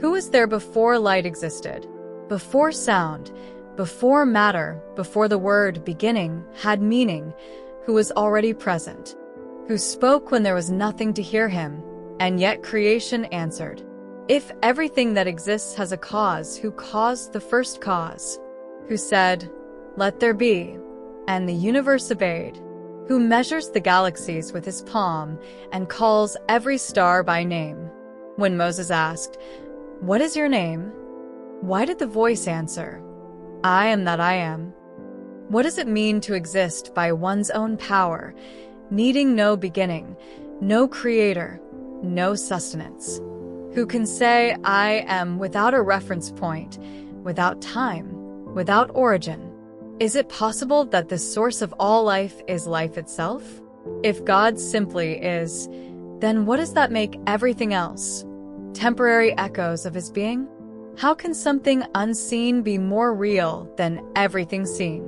Who was there before light existed, before sound, before matter, before the word beginning had meaning, who was already present, who spoke when there was nothing to hear him, and yet creation answered? If everything that exists has a cause, who caused the first cause? Who said, "Let there be," and the universe obeyed? Who measures the galaxies with his palm and calls every star by name? When Moses asked, "What is your name?" why did the voice answer, "I am that I am"? What does it mean to exist by one's own power, needing no beginning, no creator, no sustenance? Who can say, "I am," without a reference point, without time, without origin? Is it possible that the source of all life is life itself? If God simply is, then what does that make everything else? Temporary echoes of his being? How can something unseen be more real than everything seen?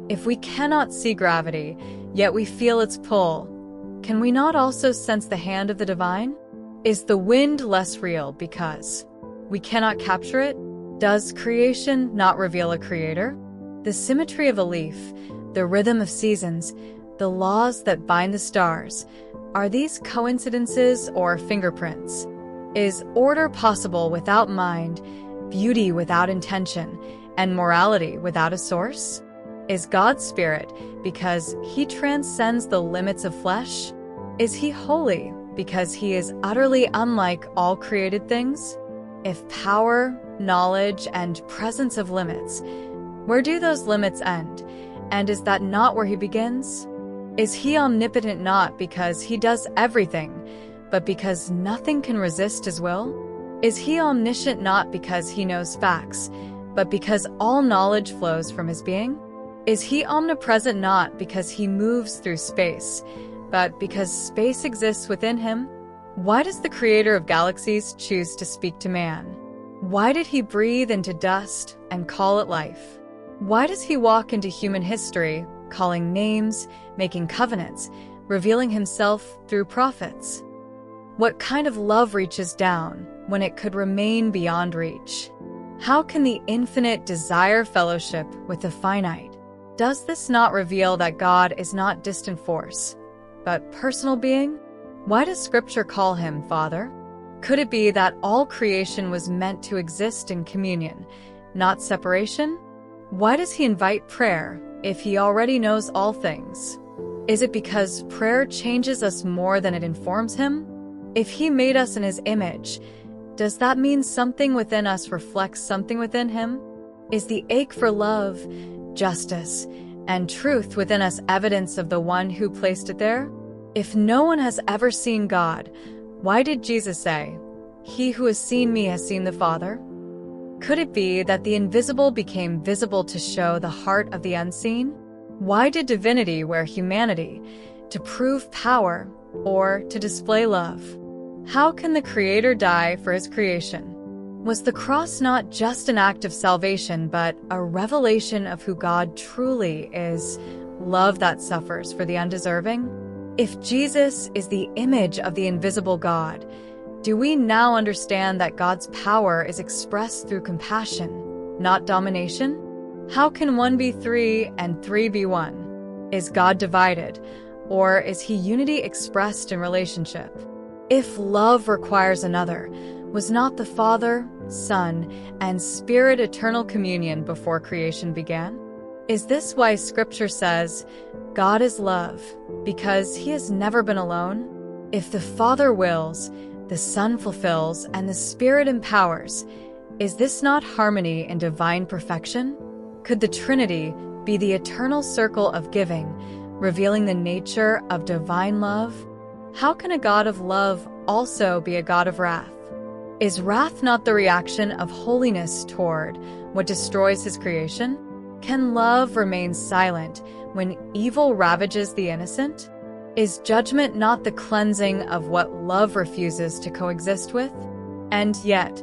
If we cannot see gravity, yet we feel its pull, can we not also sense the hand of the divine? Is the wind less real because we cannot capture it? Does creation not reveal a creator? The symmetry of a leaf, the rhythm of seasons, the laws that bind the stars, are these coincidences or fingerprints? Is order possible without mind, beauty without intention, and morality without a source? Is God spirit because he transcends the limits of flesh? Is he holy because he is utterly unlike all created things? If power, knowledge, and presence have limits, where do those limits end? And is that not where he begins? Is he omnipotent not because he does everything, but because nothing can resist his will? Is he omniscient not because he knows facts, but because all knowledge flows from his being? Is he omnipresent not because he moves through space, but because space exists within him? Why does the creator of galaxies choose to speak to man? Why did he breathe into dust and call it life? Why does he walk into human history, calling names, making covenants, revealing himself through prophets? What kind of love reaches down when it could remain beyond reach? How can the infinite desire fellowship with the finite? Does this not reveal that God is not distant force, but personal being? Why does Scripture call him Father? Could it be that all creation was meant to exist in communion, not separation? Why does he invite prayer if he already knows all things? Is it because prayer changes us more than it informs him? If he made us in his image, does that mean something within us reflects something within him? Is the ache for love, justice, and truth within us evidence of the one who placed it there? If no one has ever seen God, why did Jesus say, "He who has seen me has seen the Father"? Could it be that the invisible became visible to show the heart of the unseen? Why did divinity wear humanity? To prove power or to display love? How can the Creator die for his creation? Was the cross not just an act of salvation, but a revelation of who God truly is, love that suffers for the undeserving? If Jesus is the image of the invisible God, do we now understand that God's power is expressed through compassion, not domination? How can one be three and three be one? Is God divided, or is he unity expressed in relationship? If love requires another, was not the Father, Son, and Spirit eternal communion before creation began? Is this why Scripture says, God is love, because he has never been alone? If the Father wills, the Son fulfills, and the Spirit empowers, is this not harmony in divine perfection? Could the Trinity be the eternal circle of giving, revealing the nature of divine love? How can a God of love also be a God of wrath? Is wrath not the reaction of holiness toward what destroys his creation? Can love remain silent when evil ravages the innocent? Is judgment not the cleansing of what love refuses to coexist with? And yet,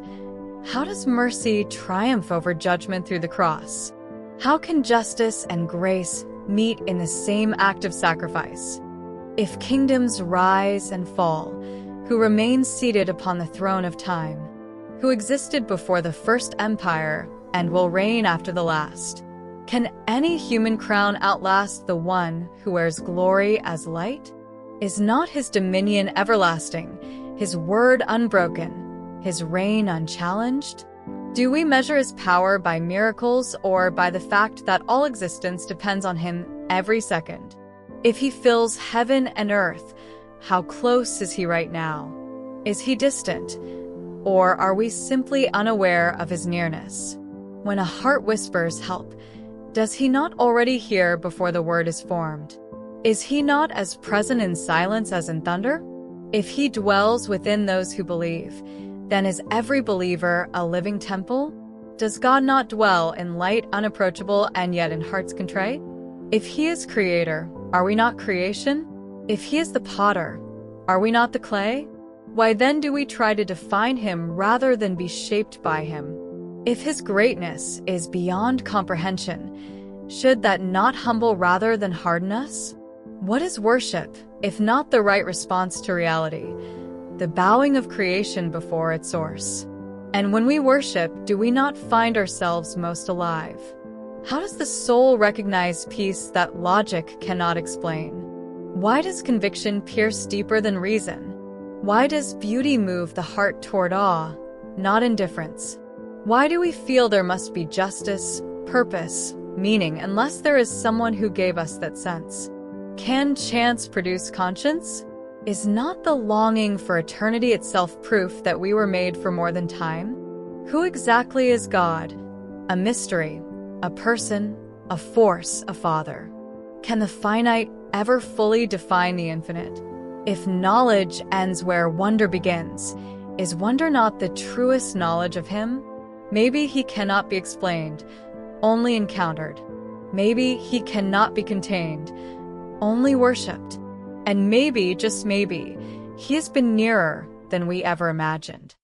how does mercy triumph over judgment through the cross? How can justice and grace meet in the same act of sacrifice? If kingdoms rise and fall, who remains seated upon the throne of time? who existed before the first empire and will reign after the last. Can any human crown outlast the one who wears glory as light? Is not his dominion everlasting, his word unbroken, his reign unchallenged? Do we measure his power by miracles or by the fact that all existence depends on him every second? If he fills heaven and earth, how close is he right now? Is he distant? Or are we simply unaware of his nearness? When a heart whispers help, does he not already hear before the word is formed? Is he not as present in silence as in thunder? If he dwells within those who believe, then is every believer a living temple? Does God not dwell in light unapproachable and yet in hearts contrite? If he is creator, are we not creation? If he is the potter, are we not the clay? Why then do we try to define him rather than be shaped by him? If his greatness is beyond comprehension, should that not humble rather than harden us? What is worship, if not the right response to reality, the bowing of creation before its source? And when we worship, do we not find ourselves most alive? How does the soul recognize peace that logic cannot explain? Why does conviction pierce deeper than reason? Why does beauty move the heart toward awe, not indifference? Why do we feel there must be justice, purpose, meaning unless there is someone who gave us that sense? Can chance produce conscience? Is not the longing for eternity itself proof that we were made for more than time? Who exactly is God? A mystery, a person, a force, a father. Can the finite ever fully define the infinite? If knowledge ends where wonder begins, is wonder not the truest knowledge of him? Maybe he cannot be explained, only encountered. Maybe he cannot be contained, only worshipped. And maybe, just maybe, he has been nearer than we ever imagined.